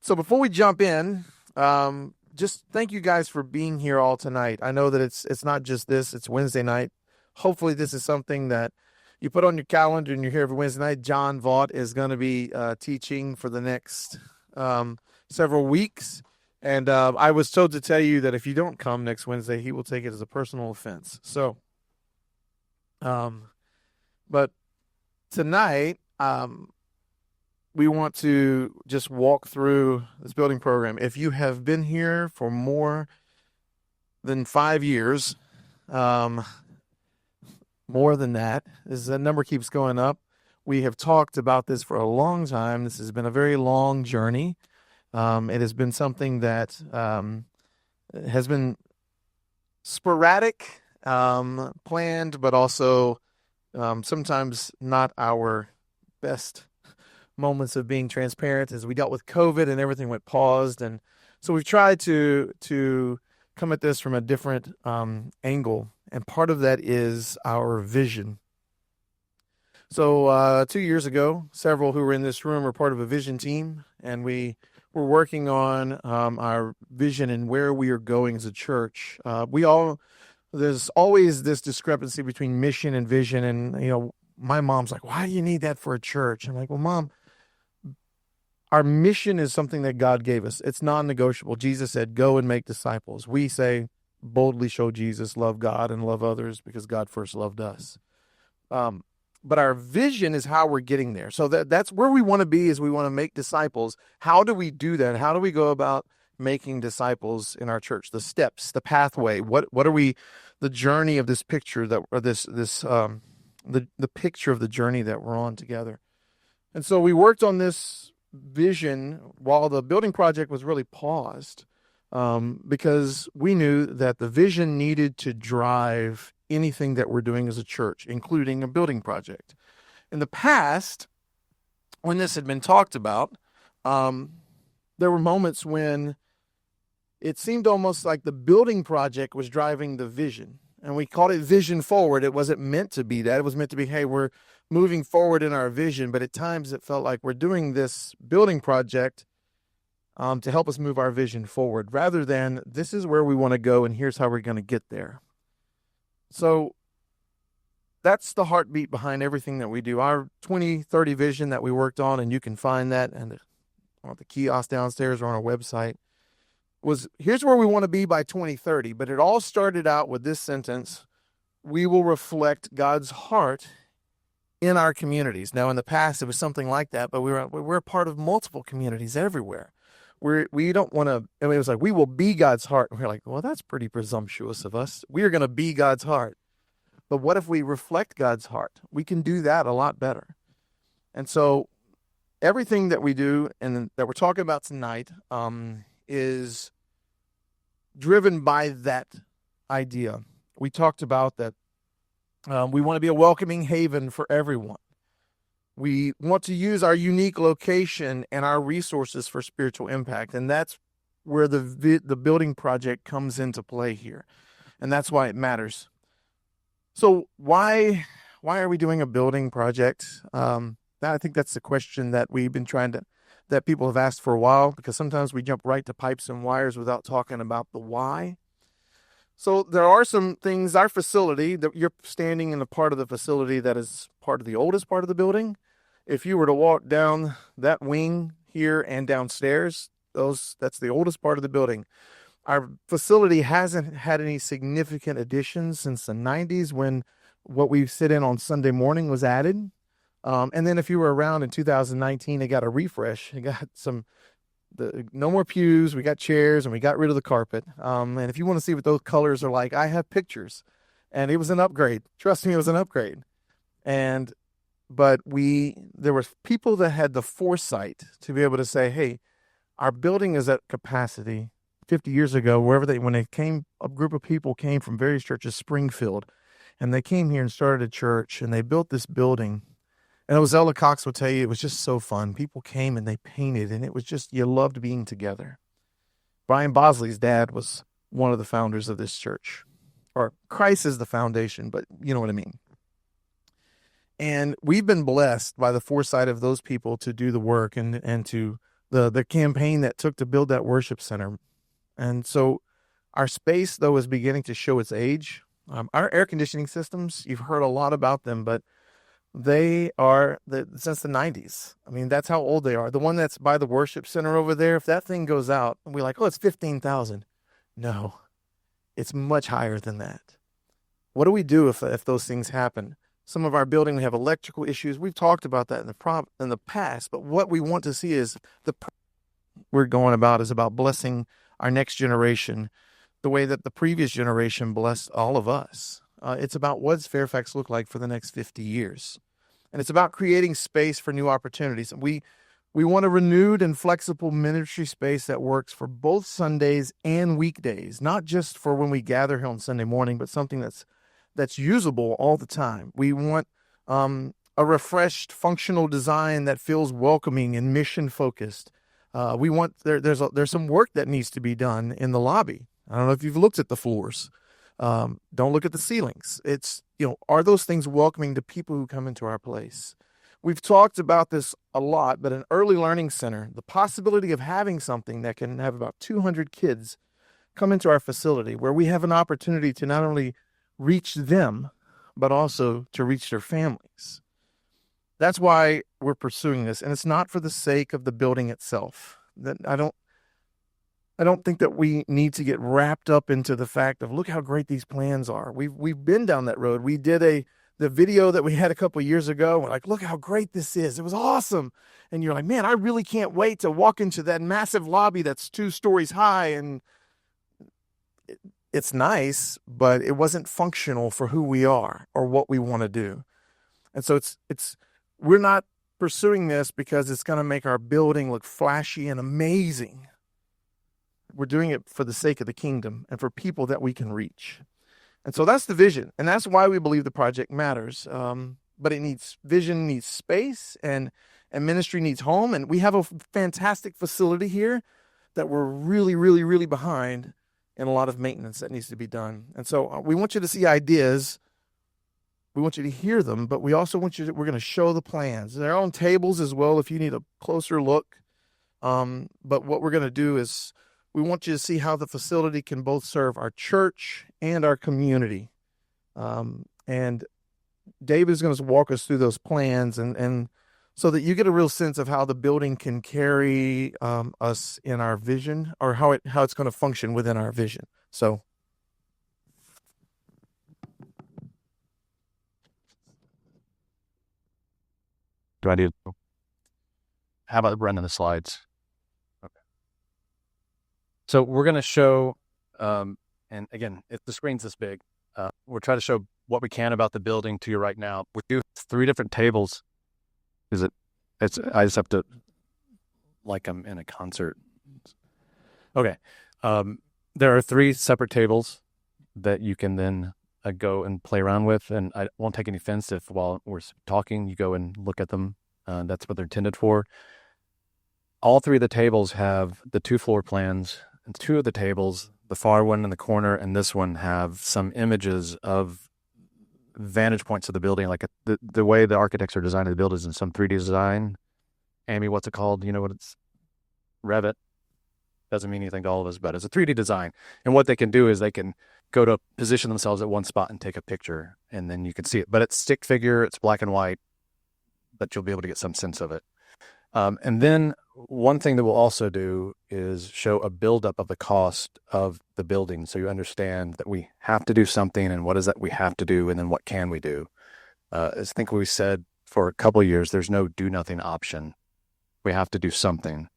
So before we jump in, just thank you guys for being here all tonight. I know that it's not just this, it's Wednesday night. Hopefully this is something that you put on your calendar and you're here every Wednesday night. John Vaught is going to be teaching for the next several weeks. And I was told to tell you that if you don't come next Wednesday, he will take it as a personal offense. So, but tonight, we want to just walk through this building program. If you have been here for more than 5 years, more than that, as the number keeps going up, we have talked about this for a long time. This has been a very long journey. It has been something that has been sporadic, planned, but also sometimes not our best moments of being transparent as we dealt with COVID and everything went paused. And so we've tried to come at this from a different angle. And part of that is our vision. So 2 years ago, several who were in this room were part of a vision team, and we were working on our vision and where we are going as a church. There's always this discrepancy between mission and vision. And, my mom's like, why do you need that for a church? I'm like, well, Mom, our mission is something that God gave us. It's non-negotiable. Jesus said, go and make disciples. We say, boldly show Jesus, love God and love others because God first loved us. But our vision is how we're getting there. So that's where we want to be, is we want to make disciples. How do we do that? How do we go about making disciples in our church? The steps, the pathway. What are we, the journey of this picture the picture of the journey that we're on together. And so we worked on this vision while the building project was really paused, because we knew that the vision needed to drive anything that we're doing as a church, including a building project. In the past, when this had been talked about, there were moments when it seemed almost like the building project was driving the vision. And we called it vision forward. It wasn't meant to be that. It was meant to be, hey, we're moving forward in our vision. But at times it felt like we're doing this building project to help us move our vision forward, rather than this is where we want to go and here's how we're going to get there. So that's the heartbeat behind everything that we do. Our 2030 vision that we worked on, and you can find that on the kiosk downstairs or on our website, was here's where we want to be by 2030. But it all started out with this sentence: we will reflect God's heart in our communities. Now, in the past, it was something like that, but we're a part of multiple communities everywhere. We don't want to, I mean, it was like, we will be God's heart. And we're like, well, that's pretty presumptuous of us. We are going to be God's heart. But what if we reflect God's heart? We can do that a lot better. And so everything that we do and that we're talking about tonight is driven by that idea. We talked about that we want to be a welcoming haven for everyone. We want to use our unique location and our resources for spiritual impact. And that's where the building project comes into play here. And that's why it matters. So why are we doing a building project? I think that's the question that we've been that people have asked for a while, because sometimes we jump right to pipes and wires without talking about the why. So there are some things, our facility, that you're standing in a part of the facility that is part of the oldest part of the building. If you were to walk down that wing here and downstairs, that's the oldest part of the building. Our facility hasn't had any significant additions since the 90s, when what we sit in on Sunday morning was added. And then if you were around in 2019, it got a refresh. It got no more pews. We got chairs and we got rid of the carpet. And if you want to see what those colors are like, I have pictures, and it was an upgrade. Trust me, it was an upgrade. But there were people that had the foresight to be able to say, hey, our building is at capacity. 50 years ago, a group of people came from various churches, Springfield, and they came here and started a church, and they built this building. And Ozella Cox would tell you, it was just so fun. People came and they painted, and it was just, you loved being together. Brian Bosley's dad was one of the founders of this church. Or Christ is the foundation, but you know what I mean. And we've been blessed by the foresight of those people to do the work and to the campaign that took to build that worship center. And so our space, though, is beginning to show its age. Our air conditioning systems, you've heard a lot about them, but they are since the 90s. I mean, that's how old they are. The one that's by the worship center over there, if that thing goes out, we're like, oh, it's 15,000. No, it's much higher than that. What do we do if those things happen? Some of our building, we have electrical issues. We've talked about that in the past, but what we want to see is we're going about is about blessing our next generation the way that the previous generation blessed all of us. It's about what does Fairfax look like for the next 50 years. And it's about creating space for new opportunities. We want a renewed and flexible ministry space that works for both Sundays and weekdays, not just for when we gather here on Sunday morning, but something that's usable all the time. We want a refreshed, functional design that feels welcoming and mission-focused. We want there's some work that needs to be done in the lobby. I don't know if you've looked at the floors. Don't look at the ceilings. It's, are those things welcoming to people who come into our place? We've talked about this a lot, but an early learning center, the possibility of having something that can have about 200 kids come into our facility where we have an opportunity to not only reach them, but also to reach their families. That's why we're pursuing this. And it's not for the sake of the building itself. That I don't think that we need to get wrapped up into the fact of look how great these plans are. We've been down that road. We did the video that we had a couple of years ago. We're like, look how great this is. It was awesome. And you're like, man, I really can't wait to walk into that massive lobby that's 2 stories high. And it's nice, but it wasn't functional for who we are or what we want to do. And so we're not pursuing this because it's going to make our building look flashy and amazing. We're doing it for the sake of the kingdom and for people that we can reach. And so that's the vision. And that's why we believe the project matters. But it needs vision, needs space, and ministry needs home. And we have a fantastic facility here that we're really, really, really behind in a lot of maintenance that needs to be done. And so we want you to see ideas. We want you to hear them, but we also want we're going to show the plans. They're on tables as well if you need a closer look. But what we're going to do is we want you to see how the facility can both serve our church and our community. And David is going to walk us through those plans and so that you get a real sense of how the building can carry us in our vision or how it's going to function within our vision. So. Do I need to? How about running the slides? Okay. So we're going to show, and again, if the screen's this big, we're trying to show what we can about the building to you right now. We do 3 different tables. I just have to, like I'm in a concert. Okay. There are 3 separate tables that you can then go and play around with, and I won't take any offense if while we're talking you go and look at them. That's what they're intended for. All 3 of the tables have the 2 floor plans, and 2 of the tables, the far one in the corner and this one, have some images of vantage points of the building, like the way the architects are designing the building is in some 3D design. Amy, what's it called? You know what it's? Revit. Doesn't mean anything to all of us, but it's a 3D design. And what they can do is they can go to position themselves at one spot and take a picture, and then you can see it. But it's stick figure, it's black and white, but you'll be able to get some sense of it. And then one thing that we'll also do is show a buildup of the cost of the building, so you understand that we have to do something, and what is that we have to do, and then what can we do. I think we said for a couple of years, there's no do nothing option. We have to do something,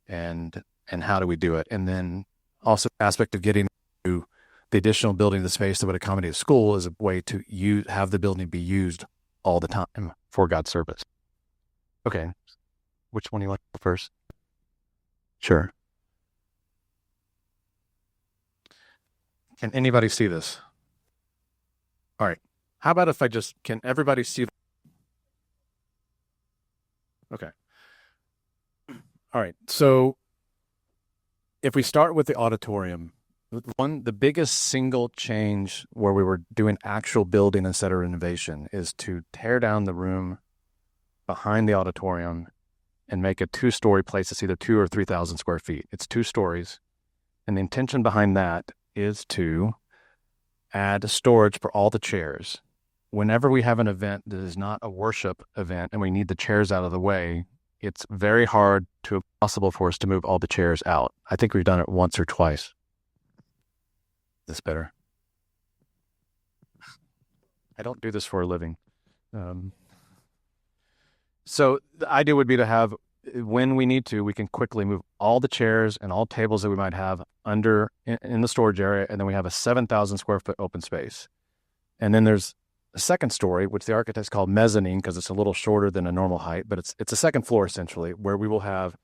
and how do we do it? And then also aspect of getting to the additional building, the space that would accommodate a school, is a way to have the building be used all the time for God's service. Okay. Which one do you want to go first? Sure. Can anybody see this? All right. How about if can everybody see? Okay. All right. So if we start with the auditorium, the biggest single change where we were doing actual building instead of renovation is to tear down the room behind the auditorium and make a 2-story place that's either 2,000 or 3,000 square feet. It's 2 stories. And the intention behind that is to add storage for all the chairs. Whenever we have an event that is not a worship event and we need the chairs out of the way, it's very hard to possible for us to move all the chairs out. I think we've done it once or twice. This better. I don't do this for a living. So the idea would be to have, when we need to, we can quickly move all the chairs and all tables that we might have in the storage area, and then we have a 7,000 square foot open space. And then there's a second story, which the architects call mezzanine because it's a little shorter than a normal height, but it's a second floor essentially, where we will have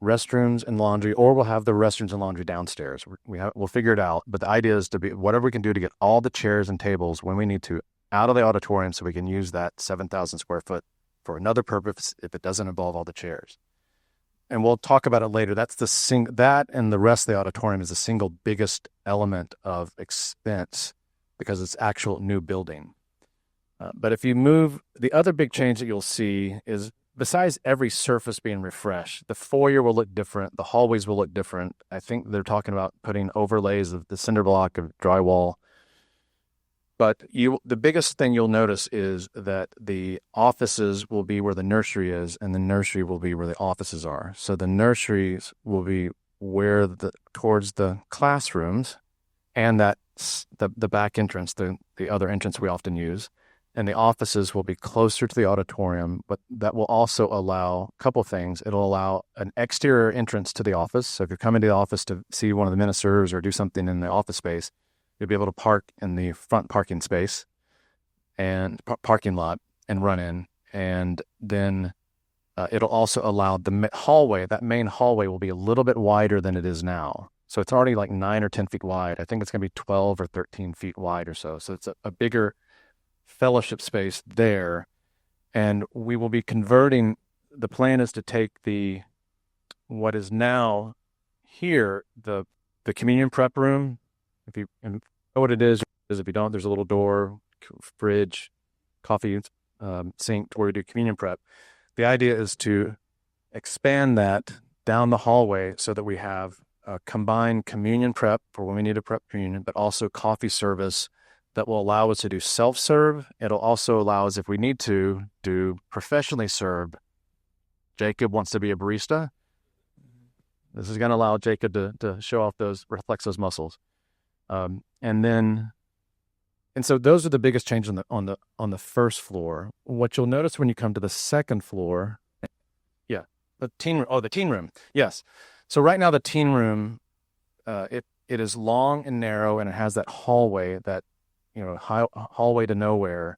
restrooms and laundry, or we'll have the restrooms and laundry downstairs. We'll figure it out, but the idea is to be whatever we can do to get all the chairs and tables when we need to out of the auditorium so we can use that 7,000 square foot for another purpose if it doesn't involve all the chairs. And we'll talk about it later. That and the rest of the auditorium is the single biggest element of expense because it's actual new building. But if you move, the other big change that you'll see is besides every surface being refreshed, the foyer will look different. The hallways will look different. I think they're talking about putting overlays of the cinder block of drywall. But the biggest thing you'll notice is that the offices will be where the nursery is, and the nursery will be where the offices are. So the nurseries will be towards the classrooms, and the back entrance, the other entrance we often use, and the offices will be closer to the auditorium. But that will also allow a couple things. It'll allow an exterior entrance to the office. So if you're coming to the office to see one of the ministers or do something in the office space, you'll be able to park in the front parking space and parking lot and run in. And then it'll also allow the hallway, that main hallway will be a little bit wider than it is now. So it's already like 9 or 10 feet wide. I think it's going to be 12 or 13 feet wide or so. So it's a bigger fellowship space there. And we will be converting, the plan is to take what is now here, the communion prep room. If you know what it is, if you don't, there's a little door, fridge, coffee sink where we do communion prep. The idea is to expand that down the hallway so that we have a combined communion prep for when we need to prep communion, but also coffee service that will allow us to do self-serve. It'll also allow us, if we need to, do professionally served. Jacob wants to be a barista. This is going to allow Jacob to show off flex those muscles. And so those are the biggest changes on the first floor. What you'll notice when you come to the second floor, the teen room. Oh, the teen room. Yes. So right now the teen room, it is long and narrow, and it has that hallway, that hallway to nowhere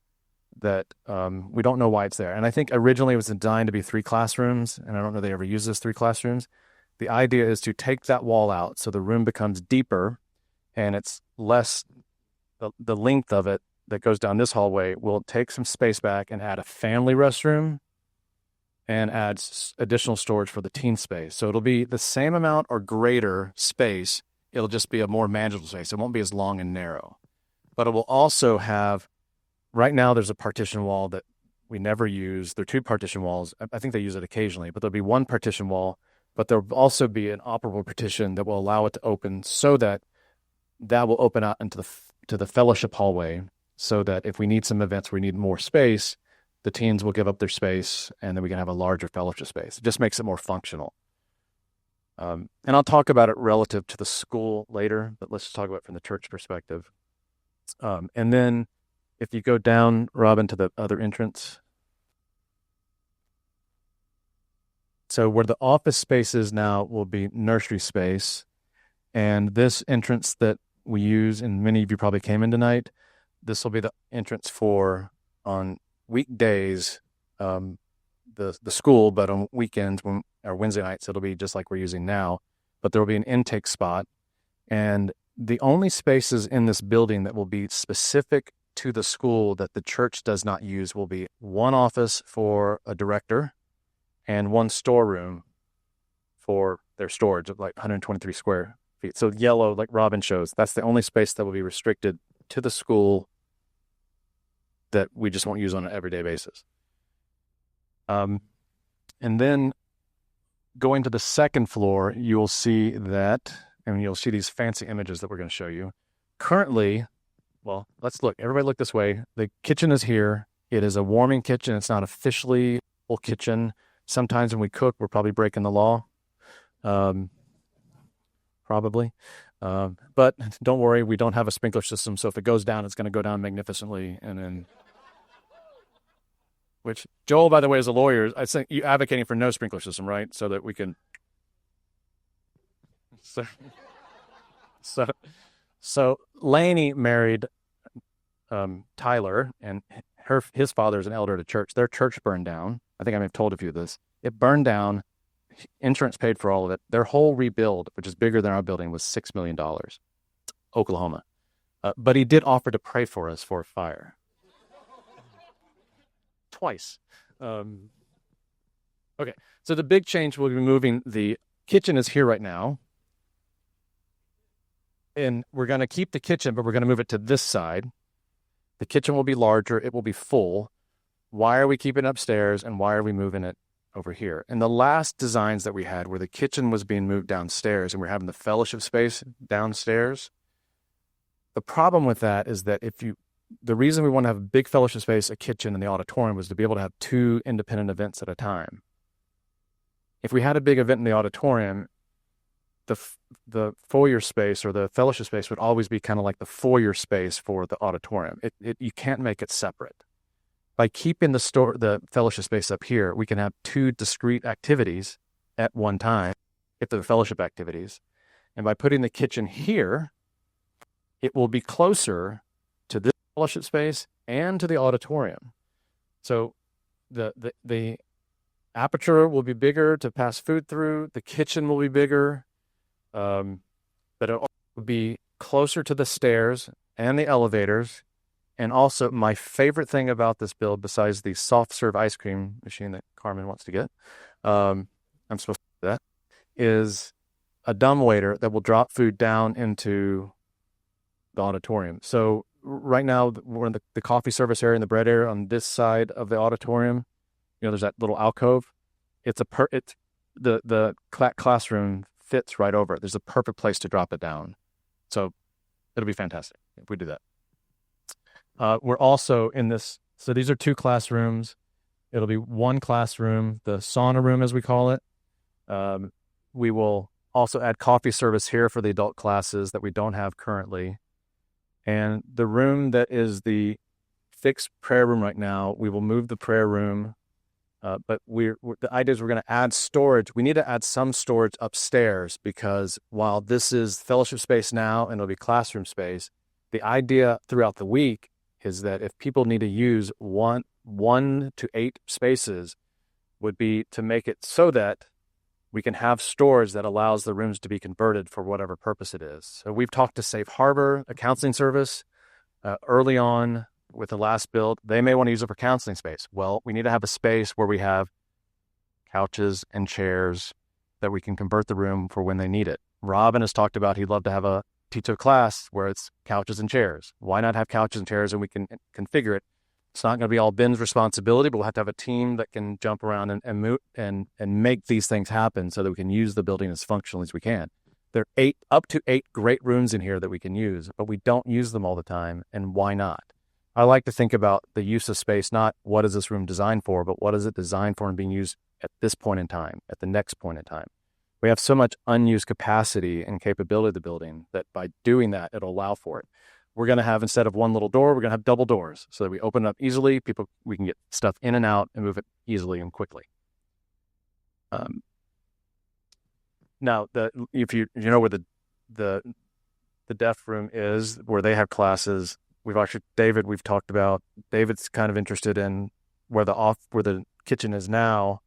that we don't know why it's there. And I think originally it was designed to be 3 classrooms, and I don't know if they ever use those 3 classrooms. The idea is to take that wall out so the room becomes deeper, and it's less, the length of it that goes down this hallway will take some space back and add a family restroom and add additional storage for the teen space. So it'll be the same amount or greater space. It'll just be a more manageable space. It won't be as long and narrow. But it will also have, right now there's a partition wall that we never use. There are 2 partition walls. I think they use it occasionally, but there'll be 1 partition wall, but there'll also be an operable partition that will allow it to open so that will open out into the fellowship hallway, so that if we need some events where we need more space, the teens will give up their space, and then we can have a larger fellowship space. It just makes it more functional. And I'll talk about it relative to the school later, but let's talk about it from the church perspective. And then if you go down, Robin, to the other entrance. So where the office space is now will be nursery space. And this entrance that we use, and many of you probably came in tonight, this will be the entrance for on weekdays, the school, but on weekends or Wednesday nights, it'll be just like we're using now, but there will be an intake spot. And the only spaces in this building that will be specific to the school that the church does not use will be 1 office for a director and 1 storeroom for their storage of like 123 square feet. So yellow, like Robin shows, that's the only space that will be restricted to the school that we just won't use on an everyday basis. And then going to the second floor, you'll see that, and you'll see these fancy images that we're going to show you. Currently, well, let's look. Everybody look this way. The kitchen is here. It is a warming kitchen. It's not officially a full kitchen. Sometimes when we cook, we're probably breaking the law. Probably. But don't worry, we don't have a sprinkler system. So if it goes down, it's going to go down magnificently. And then, which Joel, by the way, is a lawyer. I think you advocating for no sprinkler system, right? So that we can. So Lainey married Tyler, and his father is an elder at a church. Their church burned down. I think I may have told a few of this. It burned down. Insurance paid for all of it. Their whole rebuild, which is bigger than our building, was $6 million. Oklahoma. But he did offer to pray for us for a fire. Twice. Okay. So the big change will be moving. The kitchen is here right now. And we're going to keep the kitchen, but we're going to move it to this side. The kitchen will be larger. It will be full. Why are we keeping it upstairs, and why are we moving it over here? And the last designs that we had where the kitchen was being moved downstairs and we're having the fellowship space downstairs. The problem with that is that the reason we want to have a big fellowship space, a kitchen, and the auditorium was to be able to have two independent events at a time. If we had a big event in the auditorium, the foyer space or the fellowship space would always be kind of like the foyer space for the auditorium. You can't make it separate. By keeping the fellowship space up here, we can have two discrete activities at one time, if they're fellowship activities. And by putting the kitchen here, it will be closer to this fellowship space and to the auditorium. So the aperture will be bigger to pass food through. The kitchen will be bigger, but it will be closer to the stairs and the elevators. And also, my favorite thing about this build, besides the soft serve ice cream machine that Carmen wants to get, I'm supposed to do that, is a dumbwaiter that will drop food down into the auditorium. So right now, we're in the coffee service area and the bread area on this side of the auditorium. There's that little alcove. The classroom fits right over it. There's a perfect place to drop it down. So it'll be fantastic if we do that. We're also in this, so these are two classrooms. It'll be one classroom, the sauna room as we call it. We will also add coffee service here for the adult classes that we don't have currently. And the room that is the fixed prayer room right now, we will move the prayer room. But the idea is we're going to add storage. We need to add some storage upstairs because while this is fellowship space now and it'll be classroom space, the idea throughout the week is that if people need to use one to 8 spaces would be to make it so that we can have storage that allows the rooms to be converted for whatever purpose it is. So we've talked to Safe Harbor, a counseling service, early on with the last build. They may want to use it for counseling space. Well, we need to have a space where we have couches and chairs that we can convert the room for when they need it. Robin has talked about he'd love to teach a class where it's couches and chairs. Why not have couches and chairs and we can configure it? It's not going to be all Ben's responsibility, but we'll have to have a team that can jump around and move and make these things happen so that we can use the building as functionally as we can. There are up to 8 great rooms in here that we can use, but we don't use them all the time. And why not? I like to think about the use of space, not what is this room designed for, but what is it designed for and being used at this point in time, at the next point in time. We have so much unused capacity and capability of the building that by doing that, it'll allow for it. We're going to have, instead of one little door, we're going to have double doors so that we open it up easily. We can get stuff in and out and move it easily and quickly. Now, if you know where the deaf room is, where they have classes, we've talked about. David's kind of interested in where the kitchen is now,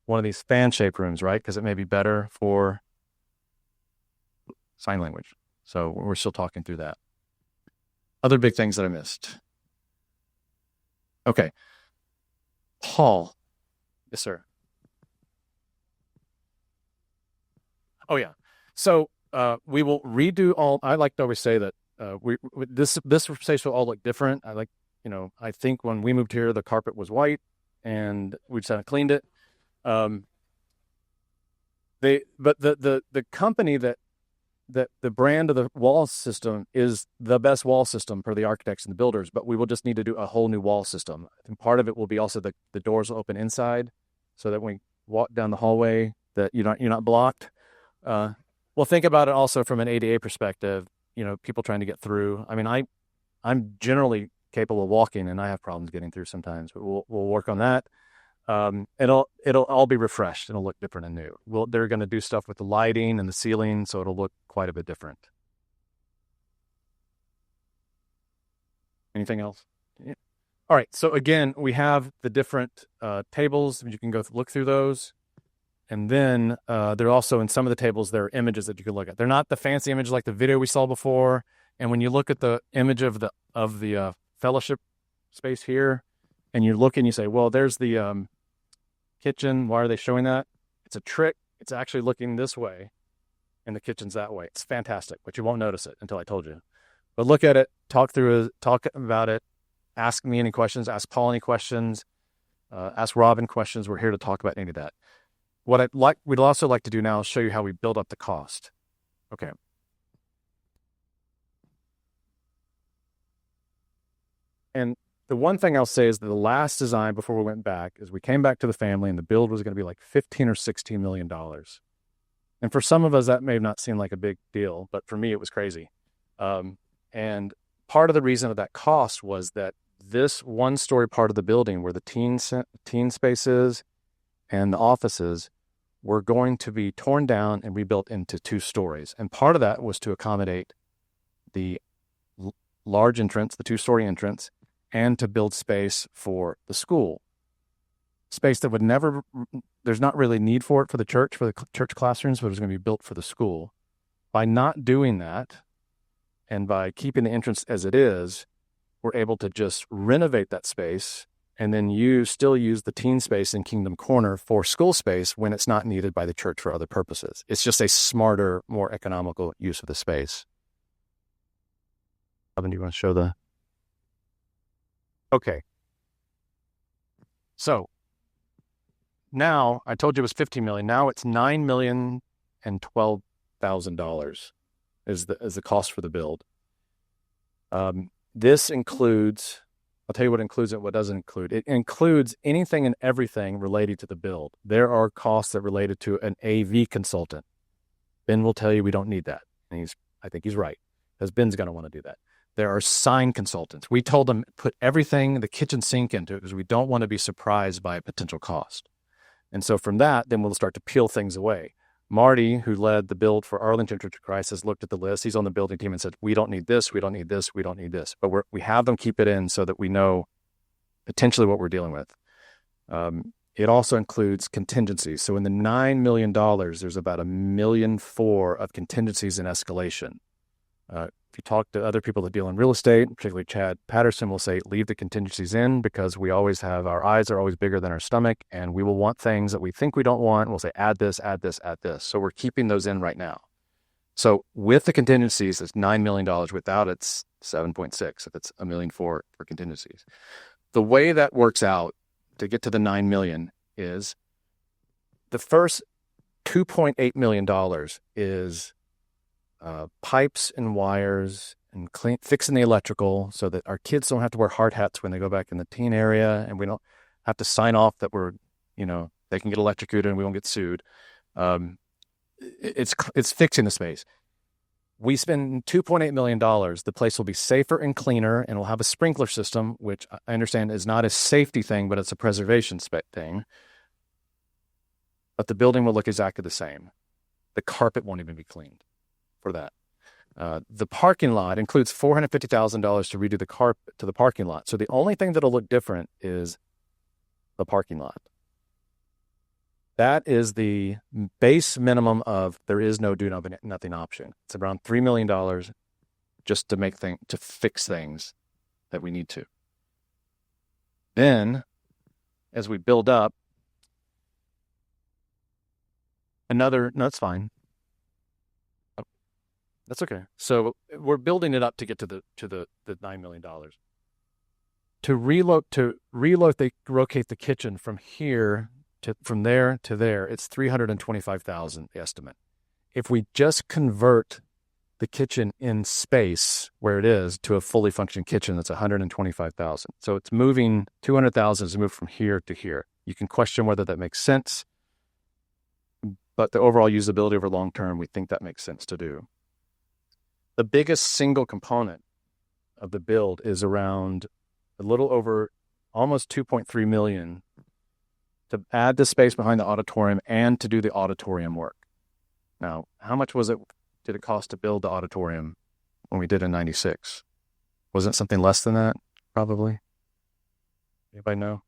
one of these fan-shaped rooms, right? Because it may be better for sign language. So we're still talking through that. Other big things that I missed. Okay. Paul. Yes, sir. Oh, yeah. So we will redo all. I like to always say that this space will all look different. I think when we moved here, the carpet was white and we just haven't cleaned it. But the company that the brand of the wall system is the best wall system for the architects and the builders, but we will just need to do a whole new wall system. And part of it will be also the doors will open inside so that when we walk down the hallway that you're not blocked. Well, think about it also from an ADA perspective, people trying to get through. I mean, I'm generally capable of walking and I have problems getting through sometimes, but we'll work on that. It'll all be refreshed. It'll look different and new. They're going to do stuff with the lighting and the ceiling, so it'll look quite a bit different. Anything else? Yeah. All right. So again, we have the different tables. You can go look through those. And then there are also in some of the tables, there are images that you can look at. They're not the fancy image like the video we saw before. And when you look at the image of the fellowship space here, and you look and you say, well, there's the kitchen. Why are they showing that? It's a trick. It's actually looking this way, and the kitchen's that way. It's fantastic, but you won't notice it until I told you. But look at it, talk about it, ask me any questions, ask Paul any questions, ask Robin questions. We're here to talk about any of that. What we'd also like to do now is show you how we build up the cost. Okay. And the one thing I'll say is that the last design before we went back is we came back to the family and the build was going to be like $15 or $16 million. And for some of us, that may have not seemed like a big deal, but for me, it was crazy. And part of the reason of that cost was that this one-story part of the building where the teen spaces and the offices were going to be torn down and rebuilt into 2 stories. And part of that was to accommodate the large entrance, the 2-story entrance, and to build space for the school. Space that there's not really need for it for the church classrooms, but it was going to be built for the school. By not doing that, and by keeping the entrance as it is, we're able to just renovate that space and then still use the teen space in Kingdom Corner for school space when it's not needed by the church for other purposes. It's just a smarter, more economical use of the space. Evan, do you want to show the... Okay. So now I told you it was $15 million. Now it's $9,012,000 is the cost for the build. This includes, I'll tell you what includes and what doesn't include. It includes anything and everything related to the build. There are costs that related to an AV consultant. Ben will tell you we don't need that. And I think he's right, because Ben's going to want to do that. There are sign consultants. We told them put everything, the kitchen sink into it, because we don't want to be surprised by a potential cost. And so from that, then we'll start to peel things away. Marty, who led the build for Arlington Church of Christ, has looked at the list. He's on the building team and said, we don't need this, we don't need this, we don't need this. But we have them keep it in so that we know potentially what we're dealing with. It also includes contingencies. So in the $9 million, there's about $1.4 million of contingencies and escalation. If you talk to other people that deal in real estate, particularly Chad Patterson, will say, leave the contingencies in because our eyes are always bigger than our stomach, and we will want things that we think we don't want. We'll say, add this, add this, add this. So we're keeping those in right now. So with the contingencies, it's $9 million. Without it's 7.6 if it's $1.4 million for contingencies. The way that works out to get to the $9 million is the first $2.8 million is pipes and wires and fixing the electrical so that our kids don't have to wear hard hats when they go back in the teen area, and we don't have to sign off that they can get electrocuted and we won't get sued. It's fixing the space. We spend $2.8 million. The place will be safer and cleaner, and we'll have a sprinkler system, which I understand is not a safety thing, but it's a preservation thing. But the building will look exactly the same. The carpet won't even be cleaned for that. The parking lot includes $450,000 to redo the carpet to the parking lot. So the only thing that'll look different is the parking lot. That is the base minimum of there is no do nothing option. It's around $3 million just to fix things that we need to. Then, as we build up, no, it's fine. That's okay. So we're building it up to get to the $9 million. To relocate the kitchen from here from there to there, it's $325,000 estimate. If we just convert the kitchen in space where it is to a fully functioning kitchen, that's $125,000. So it's moving $200,000 is moved from here to here. You can question whether that makes sense, but the overall usability over long term, we think that makes sense to do. The biggest single component of the build is around a little over almost $2.3 million to add the space behind the auditorium and to do the auditorium work. Now, how much did it cost to build the auditorium when we did in 96? Wasn't it something less than that, probably? Anybody know?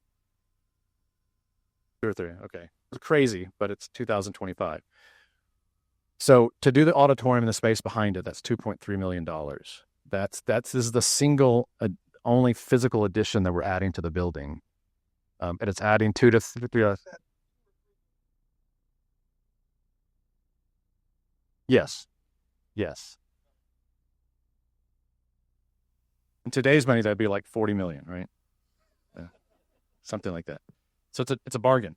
2 or 3, okay. It's crazy, but it's 2025. So to do the auditorium and the space behind it, that's $2.3 million. This is the single only physical addition that we're adding to the building. And it's adding 2 to 3. Yes. In today's money, that'd be like 40 million, right? Something like that. So it's a bargain.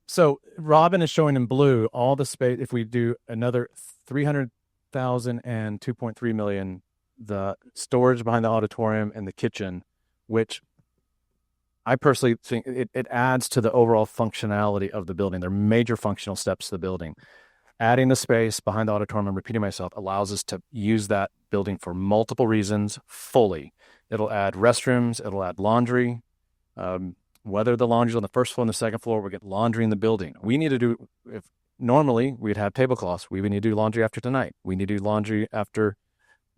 So Robin is showing in blue all the space. If we do another 300,000 and 2.3 million, the storage behind the auditorium and the kitchen, which I personally think it adds to the overall functionality of the building. They're major functional steps to the building. Adding the space behind the auditorium, I'm repeating myself, allows us to use that building for multiple reasons fully. It'll add restrooms. It'll add laundry. Whether the laundry's on the first floor and the second floor, we get laundry in the building. We need to do, if normally we'd have tablecloths, we would need to do laundry after tonight. We need to do laundry after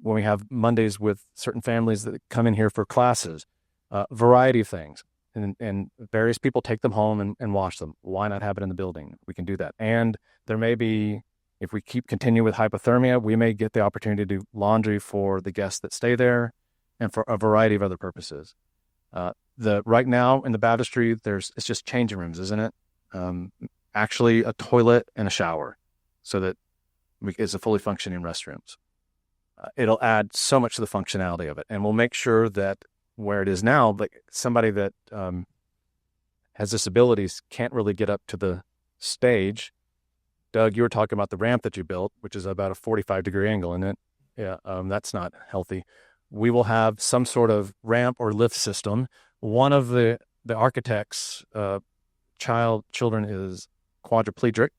when we have Mondays with certain families that come in here for classes, variety of things. And various people take them home and wash them. Why not have it in the building? We can do that. And there may be, if we continue with hypothermia, we may get the opportunity to do laundry for the guests that stay there and for a variety of other purposes. Right now in the baptistry, it's just changing rooms, isn't it? Actually a toilet and a shower so that it's a fully functioning restrooms. It'll add so much to the functionality of it. And we'll make sure that where it is now, like somebody that has disabilities can't really get up to the stage. Doug, you were talking about the ramp that you built, which is about a 45-degree angle, isn't it? Yeah, that's not healthy. We will have some sort of ramp or lift system. One of the architect's children is quadriplegic,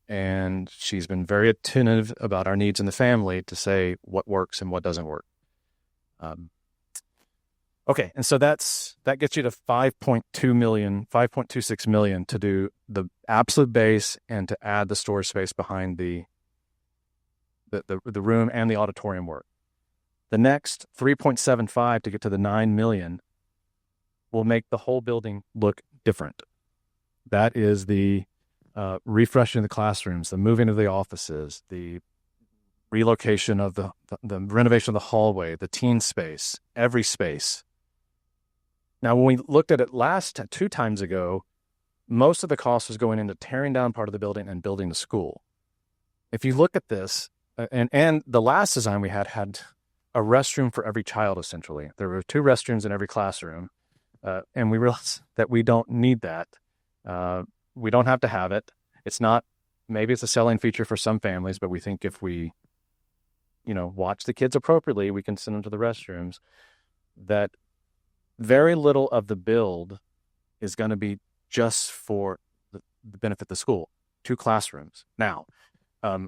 and she's been very attentive about our needs in the family to say what works and what doesn't work. Okay, and so that gets you to 5.26 million to do the absolute base and to add the storage space behind the room and the auditorium work. The next 3.75 to get to the 9 million will make the whole building look different. That is the refreshing of the classrooms, the moving of the offices, the relocation of the renovation of the hallway, the teen space, every space. Now, when we looked at it two times ago, most of the cost was going into tearing down part of the building and building the school. If you look at this, and the last design we had a restroom for every child, essentially. There were 2 restrooms in every classroom, and we realized that we don't need that. We don't have to have it. Maybe it's a selling feature for some families, but we think if we, watch the kids appropriately, we can send them to the restrooms. That very little of the build is going to be just for the benefit of the school. 2 classrooms. Now,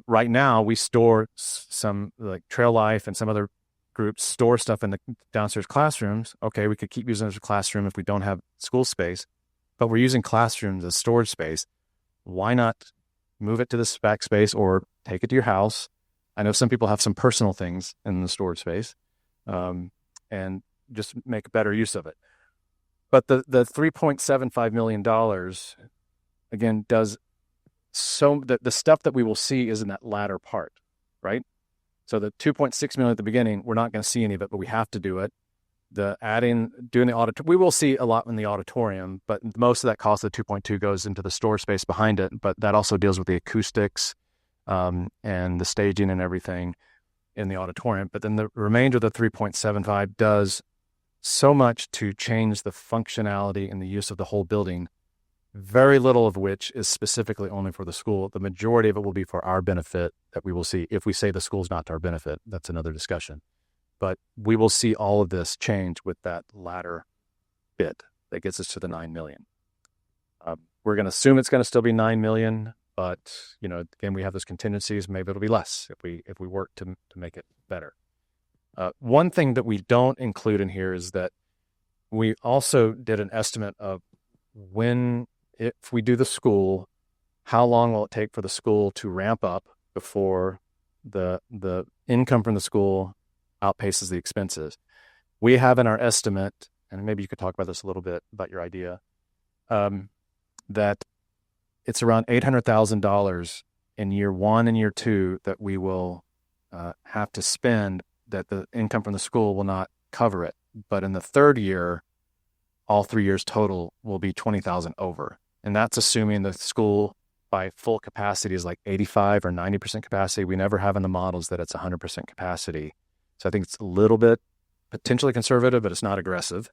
right now we store some, like Trail Life and some other groups store stuff in the downstairs classrooms. Okay, we could keep using it as a classroom if we don't have school space, but we're using classrooms as storage space. Why not move it to the back space or take it to your house? I know some people have some personal things in the storage space, and just make better use of it. But the $3.75 million, again, does so the stuff that we will see is in that latter part, right? So the 2.6 million at the beginning, we're not going to see any of it, but we have to do it. Doing the auditorium, we will see a lot in the auditorium, but most of that cost of 2.2 goes into the storage space behind it. But that also deals with the acoustics and the staging and everything in the auditorium. But then the remainder of the 3.75 does so much to change the functionality and the use of the whole building very little of which is specifically only for the school. The majority of it will be for our benefit that we will see. If we say the school's not to our benefit, that's another discussion. But we will see all of this change with that latter bit that gets us to the 9 million. We're going to assume it's going to still be 9 million, but again, we have those contingencies. Maybe it'll be less if we work to make it better. One thing that we don't include in here is that we also did an estimate of if we do the school, how long will it take for the school to ramp up before the income from the school outpaces the expenses. We have in our estimate, and maybe you could talk about this a little bit about your idea, that it's around $800,000 in year 1 and year 2 that we will have to spend, that the income from the school will not cover it. But in the third year, all 3 years total will be 20,000 over. And that's assuming the school by full capacity is like 85 or 90% capacity. We never have in the models that it's 100% capacity. So I think it's a little bit potentially conservative, but it's not aggressive.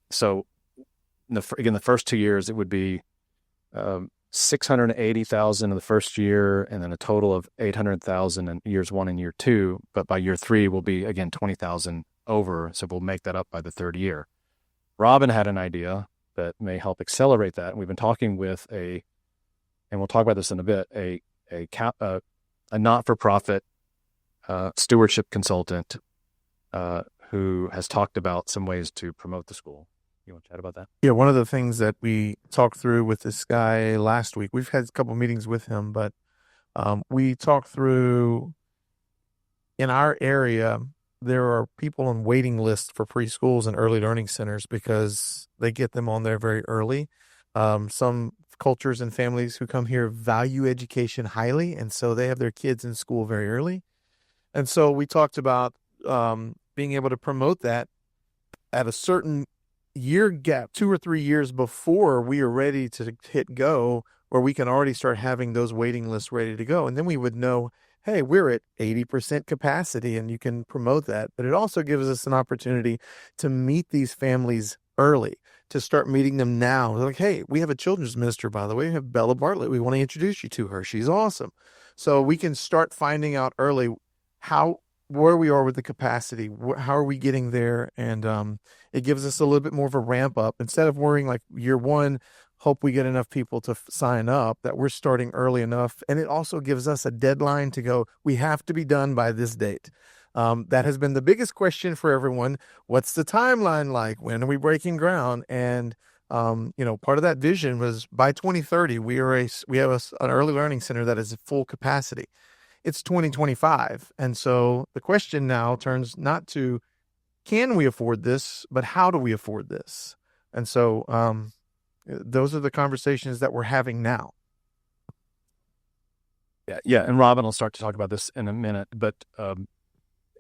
So again, the first 2 years, it would be $680,000 in the first year, and then a total of $800,000 in years 1 and year 2. But by year 3 will be again 20,000 over. So we'll make that up by the third year. Robin had an idea that may help accelerate that. And we've been talking with and we'll talk about this in a bit, a not-for-profit stewardship consultant who has talked about some ways to promote the school. You want to chat about that? Yeah, one of the things that we talked through with this guy last week, we've had a couple meetings with him, but we talked through in our area, there are people on waiting lists for preschools and early learning centers because they get them on there very early. Some cultures and families who come here value education highly, and so they have their kids in school very early. And so we talked about being able to promote that at a certain year gap, 2 or 3 years before we are ready to hit go, where we can already start having those waiting lists ready to go. And then we would know, hey, we're at 80% capacity, and you can promote that. But it also gives us an opportunity to meet these families early, to start meeting them now. They're like, hey, we have a children's minister, by the way. We have Bella Bartlett. We want to introduce you to her. She's awesome. So we can start finding out early where we are with the capacity, how are we getting there, and it gives us a little bit more of a ramp up. Instead of worrying like year 1, hope we get enough people to sign up, that we're starting early enough. And it also gives us a deadline to go, we have to be done by this date. That has been the biggest question for everyone. What's the timeline like? When are we breaking ground? And part of that vision was by 2030, we have an early learning center that is at full capacity. It's 2025. And so the question now turns not to, can we afford this, but how do we afford this? And so those are the conversations that we're having now. Yeah. And Robin will start to talk about this in a minute, but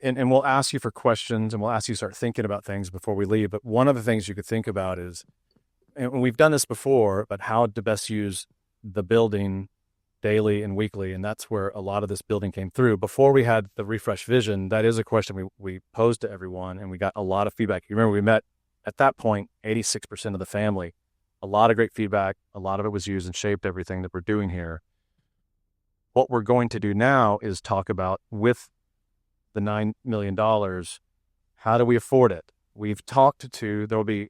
and we'll ask you for questions, and we'll ask you to start thinking about things before we leave. But one of the things you could think about is, and we've done this before, but how to best use the building daily and weekly. And that's where a lot of this building came through. Before we had the refresh vision, that is a question we posed to everyone, and we got a lot of feedback. You remember we met at that point, 86% of the family, a lot of great feedback. A lot of it was used and shaped everything that we're doing here. What we're going to do now is talk about, with the $9 million, how do we afford it? We've talked to, there'll be,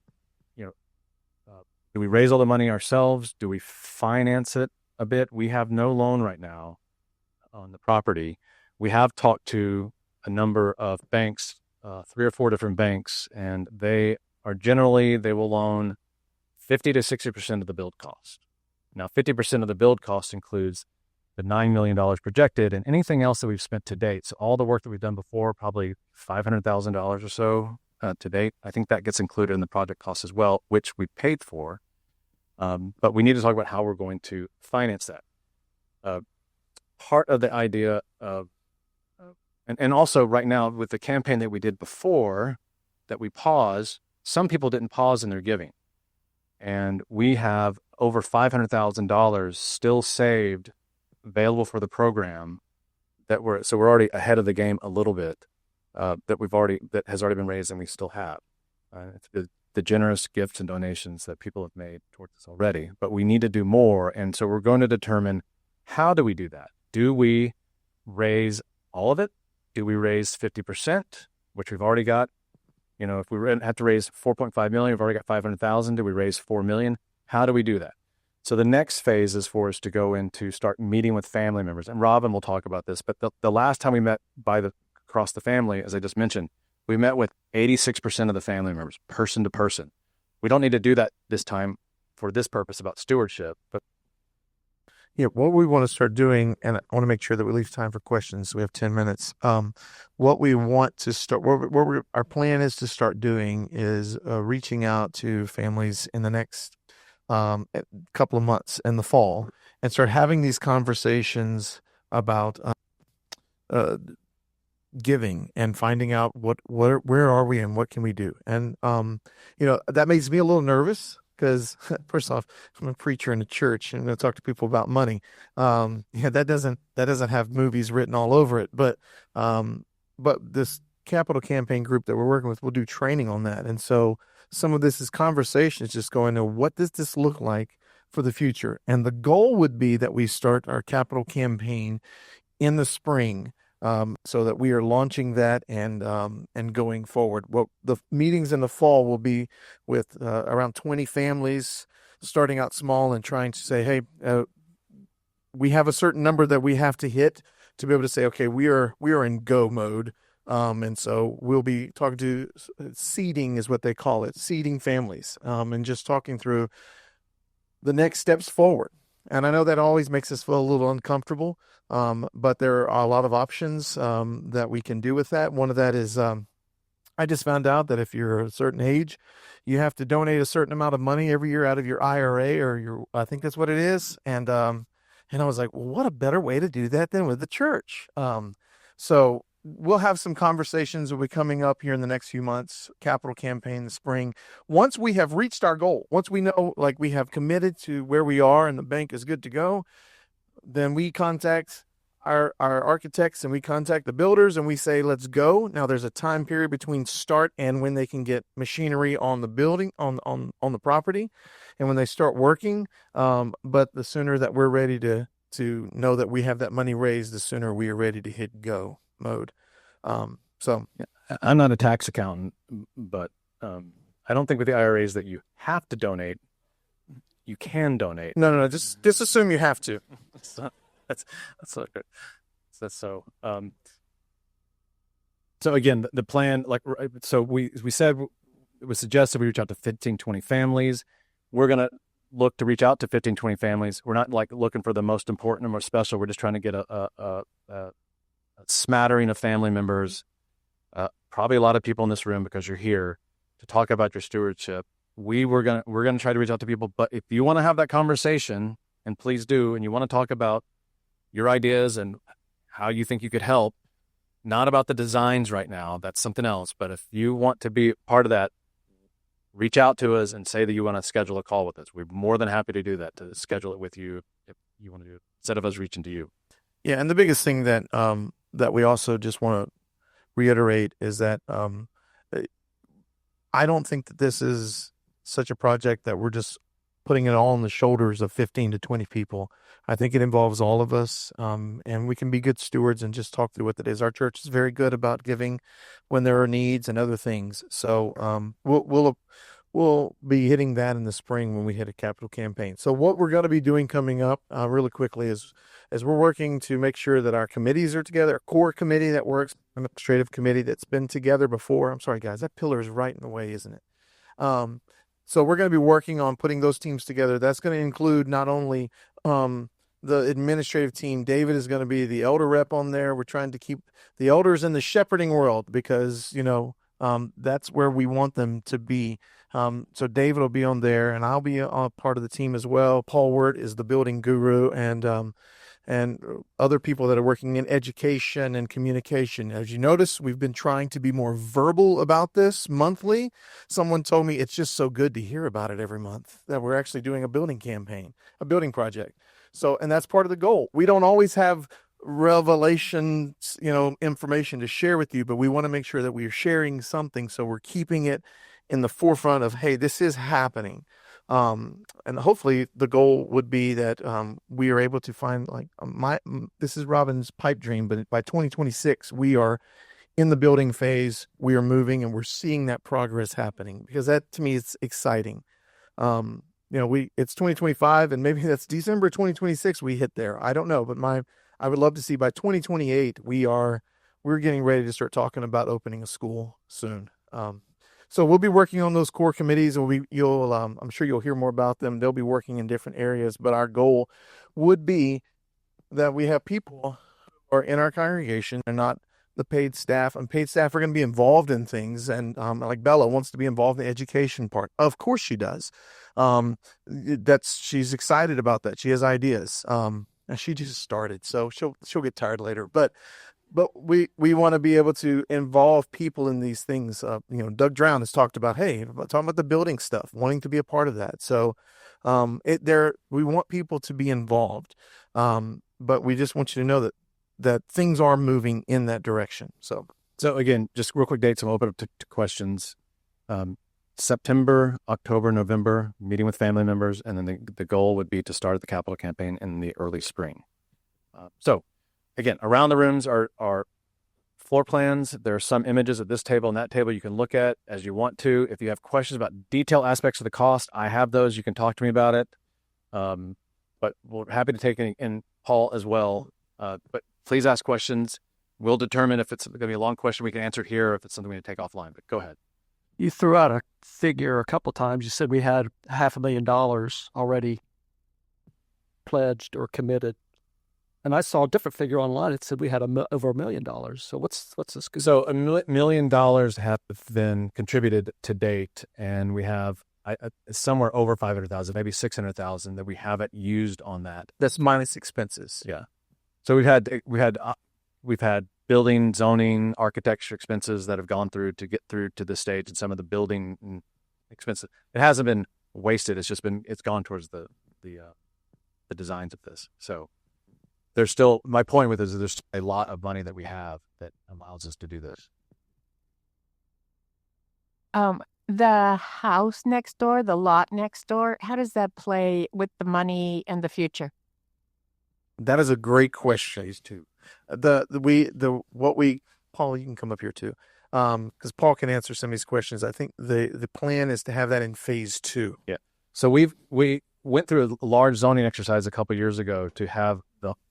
do we raise all the money ourselves? Do we finance it a bit? We have no loan right now on the property. We have talked to a number of banks, 3 or 4 different banks, and they will loan 50 to 60% of the build cost. Now, 50% of the build cost includes the $9 million projected and anything else that we've spent to date. So all the work that we've done before, probably $500,000 or so to date. I think that gets included in the project cost as well, which we paid for. But we need to talk about how we're going to finance that. Part of the idea of, and also right now with the campaign that we did before that we paused, some people didn't pause in their giving. And we have over $500,000 still saved, available for the program, so we're already ahead of the game a little bit, that has already been raised, and we still have. the generous gifts and donations that people have made towards us already, but we need to do more. And so we're going to determine, how do we do that? Do we raise all of it? Do we raise 50%, which we've already got? You know, if we have to raise 4.5 million, we've already got 500,000. Do we raise 4 million? How do we do that? So the next phase is for us to go into start meeting with family members. And Robin will talk about this, but the last time we met across the family, as I just mentioned, we met with 86% of the family members, person to person. We don't need to do that this time for this purpose about stewardship, but yeah, what we want to start doing, and I want to make sure that we leave time for questions. So we have 10 minutes. What we want to start, our plan is to start doing is reaching out to families in the next couple of months in the fall and start having these conversations about giving and finding out where are we and what can we do. And, that makes me a little nervous because first off, I'm a preacher in a church and I'm going to talk to people about money. That doesn't have movies written all over it, but this capital campaign group that we're working with will do training on that. And so some of this is conversations just going to, what does this look like for the future? And the goal would be that we start our capital campaign in the spring, so that we are launching that and going forward. Well, the meetings in the fall will be with around 20 families, starting out small and trying to say, hey, we have a certain number that we have to hit to be able to say, okay, we are in go mode. And so we'll be talking to seeding is what they call it, seeding families, and just talking through the next steps forward. And I know that always makes us feel a little uncomfortable, but there are a lot of options that we can do with that. One of that is I just found out that if you're a certain age, you have to donate a certain amount of money every year out of your IRA or I think that's what it is. And I was like, well, what a better way to do that than with the church. So we'll have some conversations that will be coming up here in the next few months, capital campaign in the spring. Once we have reached our goal, once we know, like we have committed to where we are and the bank is good to go, then we contact our architects and we contact the builders and we say, let's go. Now there's a time period between start and when they can get machinery on the building, on the property and when they start working. But the sooner that we're ready to know that we have that money raised, the sooner we are ready to hit go mode. So I'm not a tax accountant, but I don't think with the IRAs that you have to donate. You can donate. No. Just assume you have to. That's so good. So again, the plan, we said it was suggested we reach out to 15, 20 families. We're gonna look to reach out to 15, 20 families. We're not like looking for the most important or most special. We're just trying to get a smattering of family members, probably a lot of people in this room because you're here to talk about your stewardship. We're gonna try to reach out to people, but if you want to have that conversation, and please do, and you want to talk about your ideas and how you think you could help, not about the designs right now, that's something else. But if you want to be part of that, reach out to us and say that you want to schedule a call with us. We're more than happy to do that, to schedule it with you if you want to do it, instead of us reaching to you. Yeah, and the biggest thing that that we also just want to reiterate is that I don't think that this is such a project that we're just putting it all on the shoulders of 15 to 20 people. I think it involves all of us, and we can be good stewards and just talk through what it is. Our church is very good about giving when there are needs and other things. So we'll be hitting that in the spring when we hit a capital campaign. So what we're going to be doing coming up really quickly is we're working to make sure that our committees are together, a core committee that works, an administrative committee that's been together before. I'm sorry, guys, that pillar is right in the way, isn't it? So we're going to be working on putting those teams together. That's going to include not only the administrative team. David is going to be the elder rep on there. We're trying to keep the elders in the shepherding world because, that's where we want them to be. So David will be on there, and I'll be a part of the team as well. Paul Wirt is the building guru, and other people that are working in education and communication. As you notice, we've been trying to be more verbal about this monthly. Someone told me it's just so good to hear about it every month that we're actually doing a building campaign, a building project. So, and that's part of the goal. We don't always have revelation, information to share with you, but we want to make sure that we are sharing something. So we're keeping it in the forefront of, hey, this is happening. And hopefully the goal would be that we are able to find this is Robin's pipe dream, but by 2026 we are in the building phase, we are moving, and we're seeing that progress happening, because that to me is exciting. It's 2025, and maybe that's December 2026 we hit there. I don't know, but I would love to see by 2028 we're getting ready to start talking about opening a school soon. So we'll be working on those core committees, and I'm sure you'll hear more about them. They'll be working in different areas, but our goal would be that we have people who are in our congregation and not the paid staff, and paid staff are going to be involved in things. And like Bella wants to be involved in the education part. Of course she does. She's excited about that. She has ideas. And she just started, so she'll get tired later. But we want to be able to involve people in these things. Doug Drown has talked about, talking about the building stuff, wanting to be a part of that. So we want people to be involved. But we just want you to know that things are moving in that direction. So again, just real quick dates, and we'll open up to questions. September, October, November, meeting with family members, and then the goal would be to start the capital campaign in the early spring. Again, around the rooms are floor plans. There are some images at this table and that table you can look at as you want to. If you have questions about detailed aspects of the cost, I have those. You can talk to me about it. But we're happy to take any, and Paul as well. But please ask questions. We'll determine if it's going to be a long question we can answer here, or if it's something we can take offline. But go ahead. You threw out a figure a couple of times. You said we had $500,000 already pledged or committed. And I saw a different figure online. It said we had over $1 million. So what's this? So $1 million have been contributed to date, and we have somewhere over 500,000, maybe 600,000 that we haven't used on that. That's minus expenses. Yeah. So we've had building, zoning, architecture expenses that have gone through to get through to this stage, and some of the building expenses. It hasn't been wasted. It's gone towards the designs of this. So there's still, my point with this is there's a lot of money that we have that allows us to do this. The house next door, the lot next door, how does that play with the money and the future? That is a great question. These two, Paul, you can come up here too, because Paul can answer some of these questions. I think the plan is to have that in phase 2. Yeah. So we went through a large zoning exercise a couple of years ago to have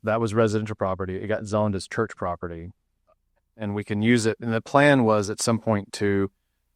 that was residential property. It got zoned as church property, and we can use it. And the plan was at some point to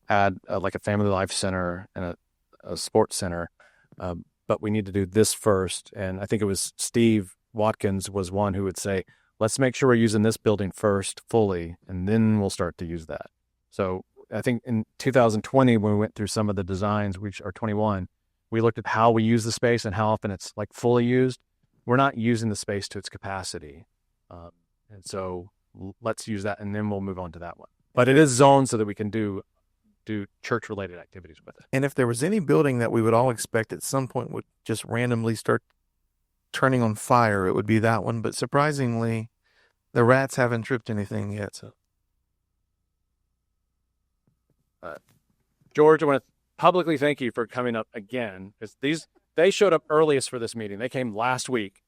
add like a family life center and a sports center, but we need to do this first. And I think it was Steve Watkins was one who would say, let's make sure we're using this building first fully, and then we'll start to use that. So I think in 2020, when we went through some of the designs, which are 21, we looked at how we use the space and how often it's like fully used. We're not using the space to its capacity. And so let's use that, and then we'll move on to that one. But it is zoned so that we can do church-related activities with it. And if there was any building that we would all expect at some point would just randomly start turning on fire, it would be that one. But surprisingly, the rats haven't tripped anything yet. So, George, I want to publicly thank you for coming up again, because they showed up earliest for this meeting. They came last week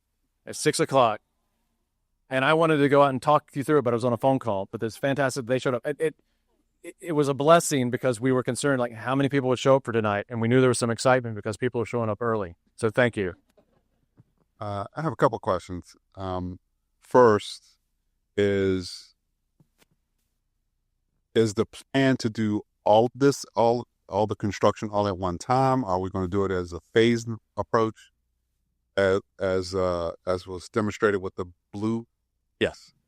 at 6:00, and I wanted to go out and talk you through it, but I was on a phone call. But it's fantastic they showed up. It was a blessing, because we were concerned like how many people would show up for tonight, and we knew there was some excitement because people were showing up early. So thank you. I have a couple questions. First is the plan to do all the construction all at one time? Are we going to do it as a phased approach, as was demonstrated with the blue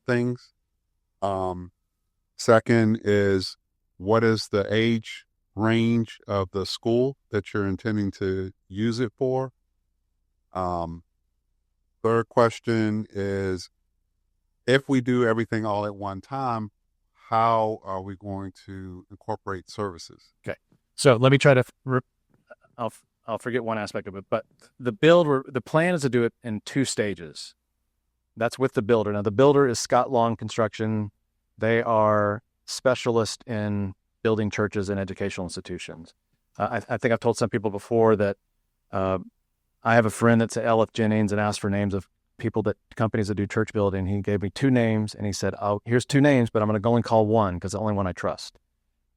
things? Second is, what is the age range of the school that you're intending to use it for? Third question is, if we do everything all at one time, how are we going to incorporate services? Okay. So let me try to, I'll forget one aspect of it, but the plan is to do it in 2 stages. That's with the builder. Now the builder is Scott Long Construction. They are specialists in building churches and educational institutions. I think I've told some people before that I have a friend that's at L.F. Jennings and asked for names of companies that do church building. He gave me 2 names and he said, "Oh, here's 2 names, but I'm going to only call one because the only one I trust."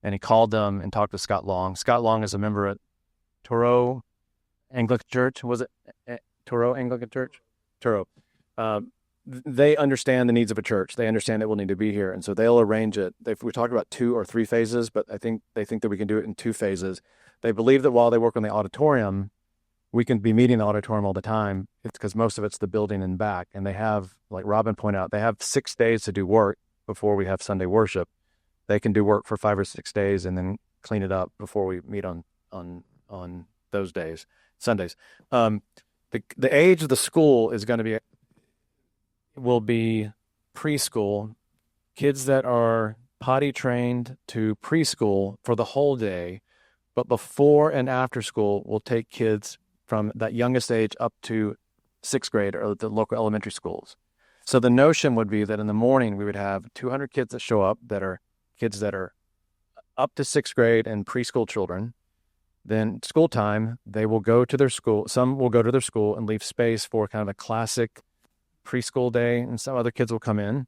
And he called them and talked to Scott Long. Scott Long is a member at Toro Anglican Church. Was it Toro Anglican Church? Toro. They understand the needs of a church. They understand it will need to be here. And so they'll arrange it. We talked about 2 or 3 phases, but I think they think that we can do it in 2 phases. They believe that while they work on the auditorium, we can be meeting the auditorium all the time. It's because most of it's the building and back. And they have, like Robin pointed out, they have 6 days to do work before we have Sunday worship. They can do work for 5 or 6 days and then clean it up before we meet on those days, Sundays. The age of the school will be preschool, kids that are potty trained to preschool for the whole day, but before and after school, we'll take kids from that youngest age up to 6th grade or the local elementary schools. So the notion would be that in the morning, we would have 200 kids that show up that are kids that are up to 6th grade and preschool children. Then school time, they will go to their school. Some will go to their school and leave space for kind of a classic preschool day, and some other kids will come in.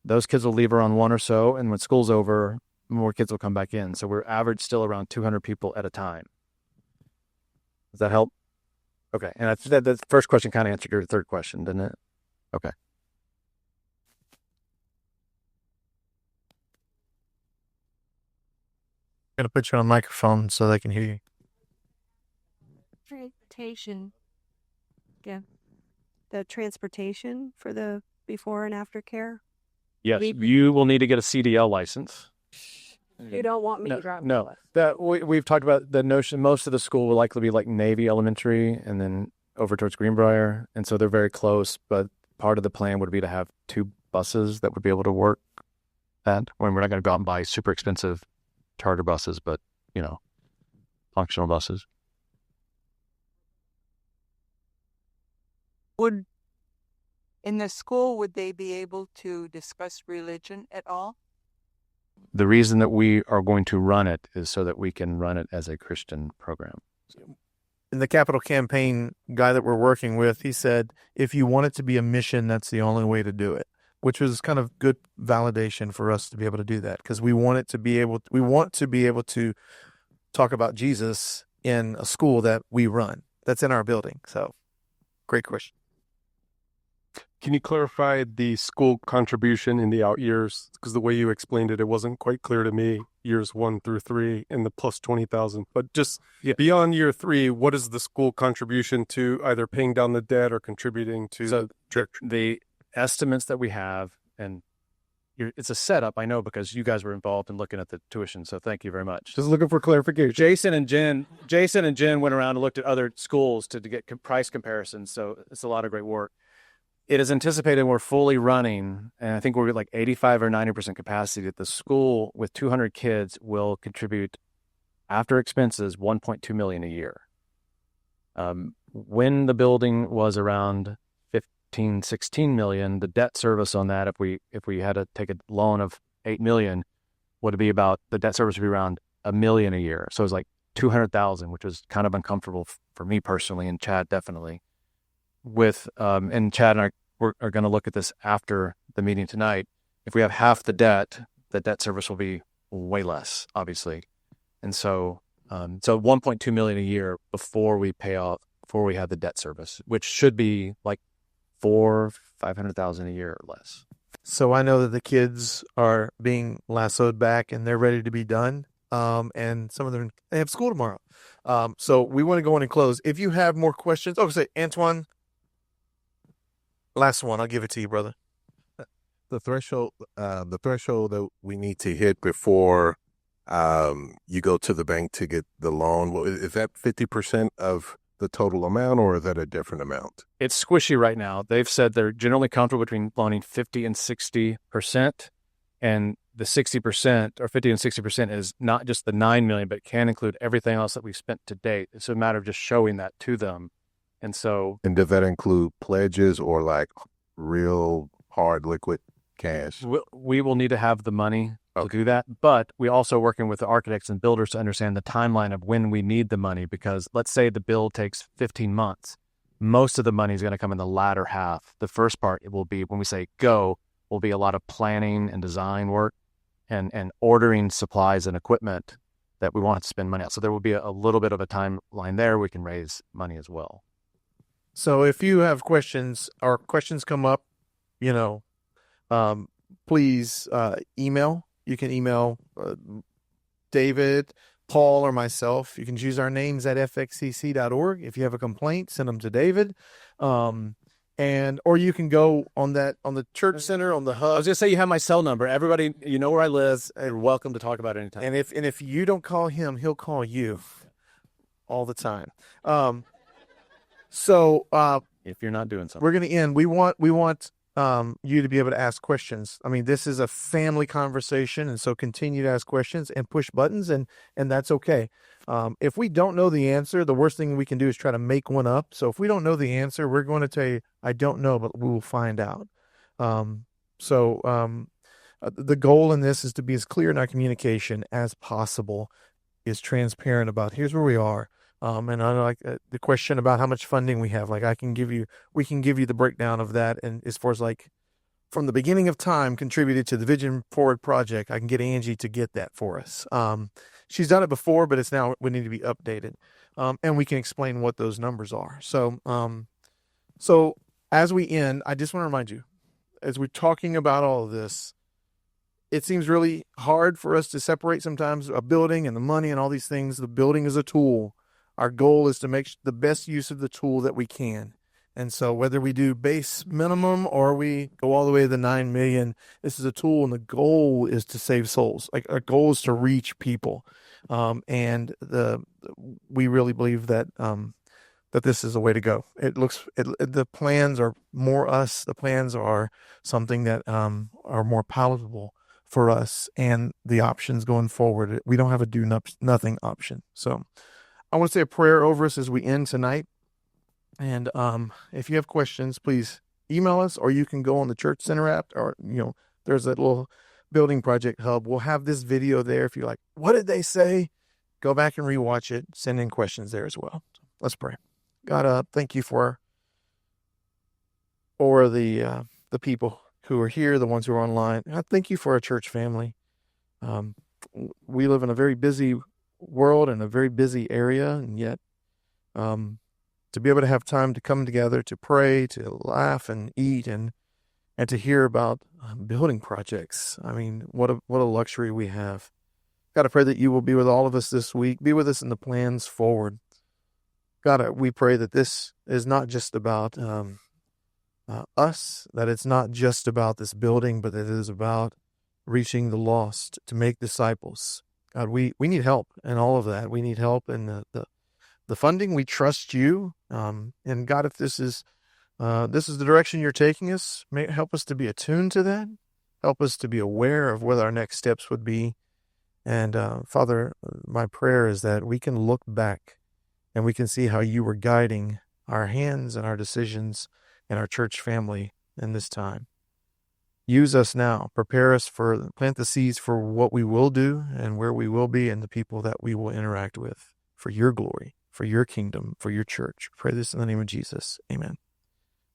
Those kids will leave around 1 or so, and when school's over, more kids will come back in. So we're average still around 200 people at a time. Does that help? Okay. And I think that the first question kind of answered your third question, didn't it? Okay. I'm going to put you on microphone so they can hear you. Transportation. Yeah. The transportation for the before and after care. Yes, you will need to get a CDL license. You don't want me to drive. No, we've talked about the notion. Most of the school will likely be like Navy Elementary and then over towards Greenbrier. And so they're very close, but part of the plan would be to have 2 buses that would be able to work that. When we're not going to go out and buy super expensive charter buses, but, functional buses. In the school, would they be able to discuss religion at all? The reason that we are going to run it is so that we can run it as a Christian program. In the capital campaign guy that we're working with, he said, if you want it to be a mission, that's the only way to do it, which was kind of good validation for us to be able to do that, because we want to be able to talk about Jesus in a school that we run, that's in our building. So great question. Can you clarify the school contribution in the out years? Because the way you explained it, it wasn't quite clear to me, years 1 through 3 and the plus 20,000. But just beyond year 3, what is the school contribution to either paying down the debt or contributing to the church? The estimates that we have, and it's a setup, I know, because you guys were involved in looking at the tuition. So thank you very much. Just looking for clarification. Jason and Jen went around and looked at other schools to get price comparisons. So it's a lot of great work. It is anticipated we're fully running, and I think we're at like 85 or 90% capacity, that the school with 200 kids will contribute, after expenses, $1.2 million a year. When the building was around 15, 16 million, the debt service on that, if we had to take a loan of 8 million, would be about, the debt service would be around $1 million a year. So it's like 200,000, which was kind of uncomfortable for me personally, and Chad definitely. And Chad and I are going to look at this after the meeting tonight. If we have half the debt service will be way less, obviously. And so 1.2 million a year before we have the debt service, which should be like $500,000 a year or less. So I know that the kids are being lassoed back and they're ready to be done. And some of them, they have school tomorrow. So we want to go in and close. If you have more questions, say Antoine, last one, I'll give it to you, brother. The threshold that we need to hit before you go to the bank to get the loan, is that 50% of the total amount, or is that a different amount? It's squishy right now. They've said they're generally comfortable between loaning 50 and 60%, and the 60% or 50 and 60% is not just the $9 million, but can include everything else that we've spent to date. It's a matter of just showing that to them. And does that include pledges or like real hard liquid cash? We will need to have the money to Okay. do that, but we also working with the architects and builders to understand the timeline of when we need the money, because let's say the build takes 15 months. Most of the money is going to come in the latter half. The first part, it will be, when we say go, will be a lot of planning and design work and ordering supplies and equipment that we want to spend money on. So there will be a little bit of a timeline there. We can raise money as well. So if you have questions or questions come up, please email. You can email David, Paul, or myself. You can choose our names at fxcc.org. If you have a complaint, send them to David. Or you can go on the church center, on the I hub. was going to say, you have my cell number. Everybody, you know where I live. You're welcome to talk about it anytime. And if you don't call him, he'll call you all the time. If you're not doing something. We're going to end. We want you to be able to ask questions. I mean, this is a family conversation, and so continue to ask questions and push buttons, and that's okay. If we don't know the answer, the worst thing we can do is try to make one up. So if we don't know the answer, we're going to tell you, I don't know, but we will find out. The goal in this is to be as clear in our communication as possible, is transparent about here's where we are. And I like the question about how much funding we have. Like we can give you the breakdown of that. And as far as like from the beginning of time contributed to the Vision Forward project, I can get Angie to get that for us. She's done it before, but it's now, we need to be updated. And we can explain what those numbers are. So as we end, I just want to remind you, as we're talking about all of this, it seems really hard for us to separate sometimes a building and the money and all these things. The building is a tool. Our goal is to make the best use of the tool that we can. And so whether we do base minimum or we go all the way to the 9 million, this is a tool, and the goal is to save souls. Like, our goal is to reach people. We really believe that that this is the way to go. The plans are more us. The plans are something that are more palatable for us, and the options going forward. We don't have a do nothing option. So I want to say a prayer over us as we end tonight. And if you have questions, please email us, or you can go on the Church Center app, or, there's that little building project hub. We'll have this video there. If you're like, what did they say? Go back and rewatch it. Send in questions there as well. Let's pray. God, thank you for the people who are here, the ones who are online. I thank you for our church family. We live in a very busy world in a very busy area, and yet to be able to have time to come together, to pray, to laugh and eat, and to hear about building projects. I mean, what a luxury we have. God, I pray that you will be with all of us this week. Be with us in the plans forward. God, we pray that this is not just about us, that it's not just about this building, but that it is about reaching the lost, to make disciples. God, we need help in all of that. We need help in the funding. We trust you. And God, if this is the direction you're taking us, help us to be attuned to that. Help us to be aware of what our next steps would be. And Father, my prayer is that we can look back and we can see how you were guiding our hands and our decisions and our church family in this time. Use us now. Prepare us plant the seeds for what we will do and where we will be and the people that we will interact with, for your glory, for your kingdom, for your church. Pray this in the name of Jesus. Amen.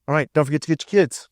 All right. Don't forget to get your kids.